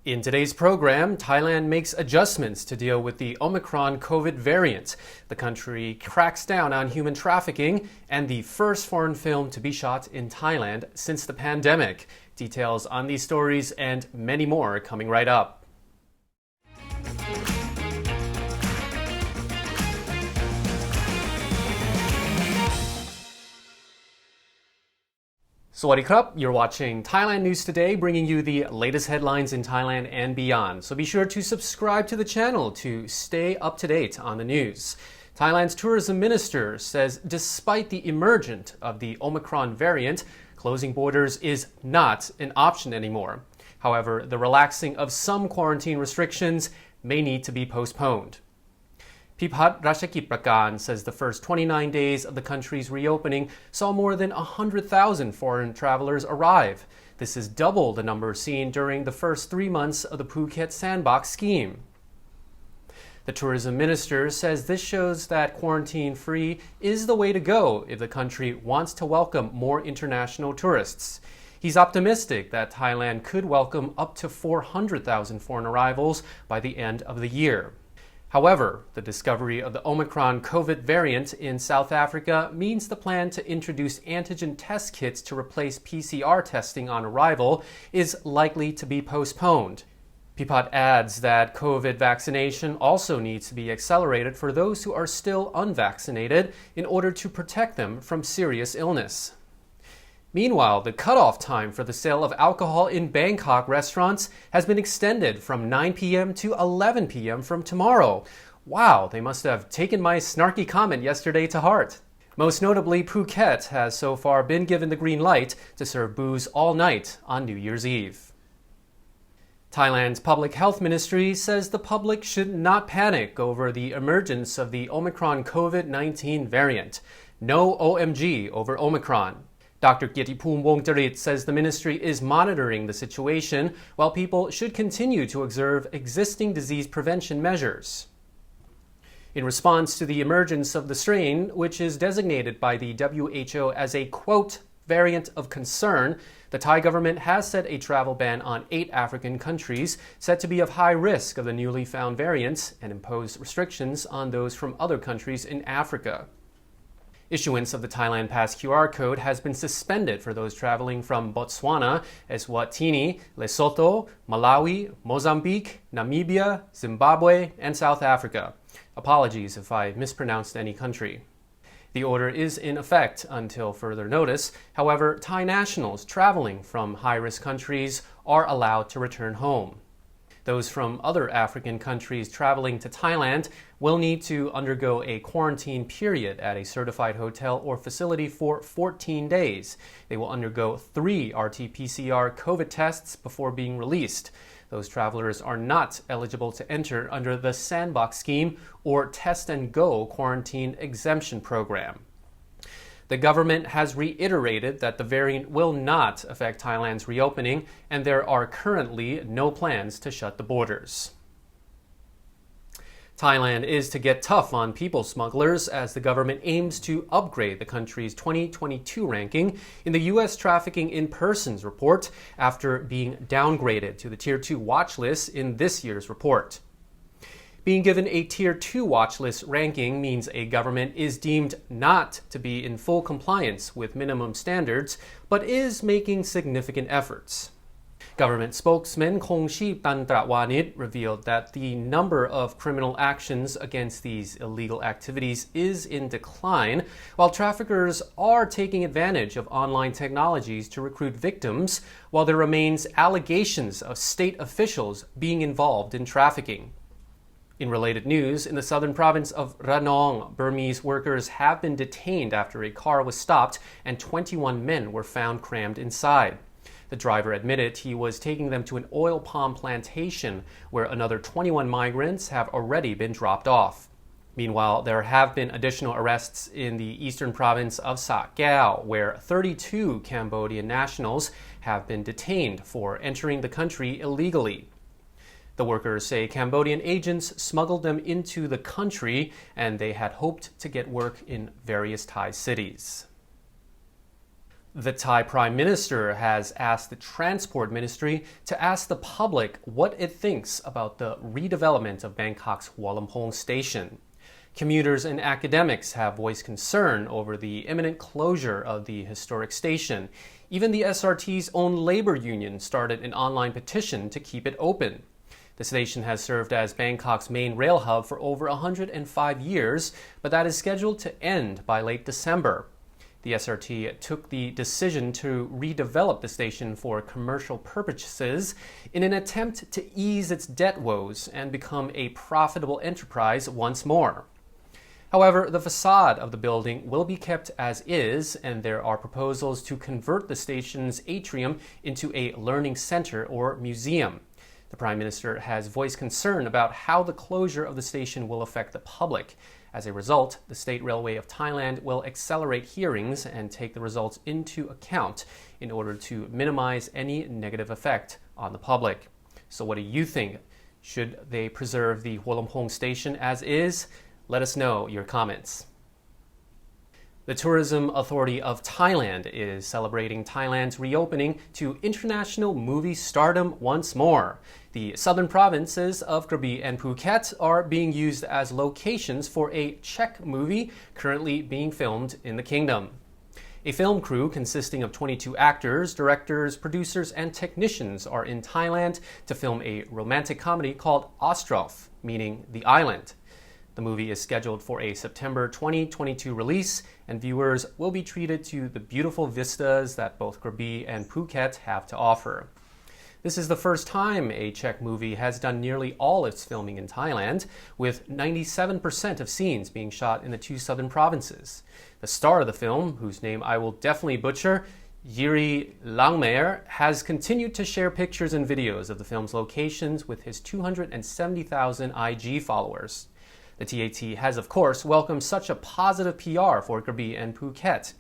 In today's program, Thailand makes adjustments to deal with the Omicron Covid variant. The country cracks down on human trafficking, and the first foreign film to be shot in Thailand since the pandemic. Details on these stories and many more coming right up. สวัสดีครับ You're watching Thailand News Today, bringing you the latest headlines in Thailand and beyond. So be sure to subscribe to the channel to stay up to date on the news. Thailand's tourism minister says despite the emergence of the Omicron variant, closing borders is not an option anymore. However, the relaxing of some quarantine restrictions may need to be postponed. Pipat Rashakit Prakan says the first 29 days of the country's reopening saw more than 100,000 foreign travelers arrive. This is double the number seen during the first 3 months of the Phuket Sandbox scheme. The tourism minister says this shows that quarantine-free is the way to go if the country wants to welcome more international tourists. He's optimistic that Thailand could welcome up to 400,000 foreign arrivals by the end of the year. However, the discovery of the Omicron Covid variant in South Africa means the plan to introduce antigen test kits to replace PCR testing on arrival is likely to be postponed. Pipat adds that COVID vaccination also needs to be accelerated for those who are still unvaccinated in order to protect them from serious illness. Meanwhile, the cutoff time for the sale of alcohol in Bangkok restaurants has been extended from 9 p.m. to 11 p.m. from tomorrow. Wow, they must have taken my snarky comment yesterday to heart. Most notably, Phuket has so far been given the green light to serve booze all night on New Year's Eve. Thailand's Public Health Ministry says the public should not panic over the emergence of the Omicron COVID-19 variant. No OMG over Omicron. Dr. Kietipoom Wongcharit says the ministry is monitoring the situation while people should continue to observe existing disease prevention measures. In response to the emergence of the strain, which is designated by the WHO as a, quote, variant of concern, the Thai government has set a travel ban on 8 African countries said to be of high risk of the newly found variants and imposed restrictions on those from other countries in Africa. Issuance of the Thailand Pass QR code has been suspended for those traveling from Botswana, Eswatini, Lesotho, Malawi, Mozambique, Namibia, Zimbabwe, and South Africa. Apologies if I mispronounced any country. The order is in effect until further notice. However, Thai nationals traveling from high-risk countries are allowed to return home. Those from other African countries traveling to Thailand will need to undergo a quarantine period at a certified hotel or facility for 14 days. They will undergo 3 RT-PCR COVID tests before being released. Those travelers are not eligible to enter under the Sandbox scheme or Test and Go quarantine exemption program. The government has reiterated that the variant will not affect Thailand's reopening, and there are currently no plans to shut the borders. Thailand is to get tough on people smugglers as the government aims to upgrade the country's 2022 ranking in the U.S. Trafficking in Persons report after being downgraded to the Tier 2 watch list in this year's report. Being given a Tier 2 watch list ranking means a government is deemed not to be in full compliance with minimum standards, but is making significant efforts. Government spokesman Kongship Tantrawanit revealed that the number of criminal actions against these illegal activities is in decline, while traffickers are taking advantage of online technologies to recruit victims, while there remains allegations of state officials being involved in trafficking. In related news, in the southern province of Ranong, Burmese workers have been detained after a car was stopped and 21 men were found crammed inside. The driver admitted he was taking them to an oil palm plantation where another 21 migrants have already been dropped off. Meanwhile, there have been additional arrests in the eastern province of Sa Kaeo, where 32 Cambodian nationals have been detained for entering the country illegally. The workers say Cambodian agents smuggled them into the country and they had hoped to get work in various Thai cities. The Thai Prime Minister has asked the Transport Ministry to ask the public what it thinks about the redevelopment of Bangkok's Hualampong station. Commuters and academics have voiced concern over the imminent closure of the historic station. Even the SRT's own labor union started an online petition to keep it open. The station has served as Bangkok's main rail hub for over 105 years, but that is scheduled to end by late December. The SRT took the decision to redevelop the station for commercial purposes in an attempt to ease its debt woes and become a profitable enterprise once more. However, the facade of the building will be kept as is, and there are proposals to convert the station's atrium into a learning center or museum. The Prime Minister has voiced concern about how the closure of the station will affect the public. As a result, the State Railway of Thailand will accelerate hearings and take the results into account in order to minimize any negative effect on the public. So what do you think? Should they preserve the Hualampong station as is? Let us know your comments. The Tourism Authority of Thailand is celebrating Thailand's reopening to international movie stardom once more. The southern provinces of Krabi and Phuket are being used as locations for a Czech movie currently being filmed in the kingdom. A film crew consisting of 22 actors, directors, producers, and technicians are in Thailand to film a romantic comedy called Ostrov, meaning the island. The movie is scheduled for a September 2022 release, and viewers will be treated to the beautiful vistas that both Krabi and Phuket have to offer. This is the first time a Czech movie has done nearly all its filming in Thailand, with 97% of scenes being shot in the two southern provinces. The star of the film, whose name I will definitely butcher, Jiri Langmeier, has continued to share pictures and videos of the film's locations with his 270,000 IG followers. The TAT has, of course, welcomed such a positive PR for Krabi and Phuket.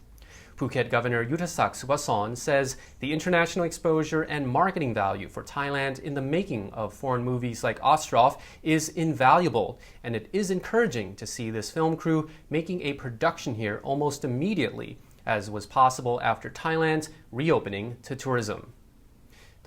Phuket Governor Yuttasak Subason says the international exposure and marketing value for Thailand in the making of foreign movies like Ostrov is invaluable, and it is encouraging to see this film crew making a production here almost immediately, as was possible after Thailand's reopening to tourism.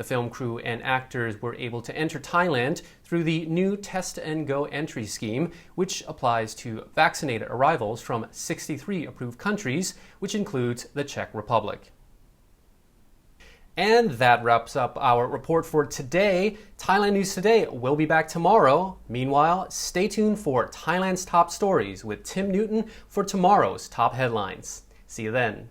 The film crew and actors were able to enter Thailand through the new Test and Go entry scheme, which applies to vaccinated arrivals from 63 approved countries, which includes the Czech Republic. And that wraps up our report for today. Thailand News Today will be back tomorrow. Meanwhile, stay tuned for Thailand's top stories with Tim Newton for tomorrow's top headlines. See you then.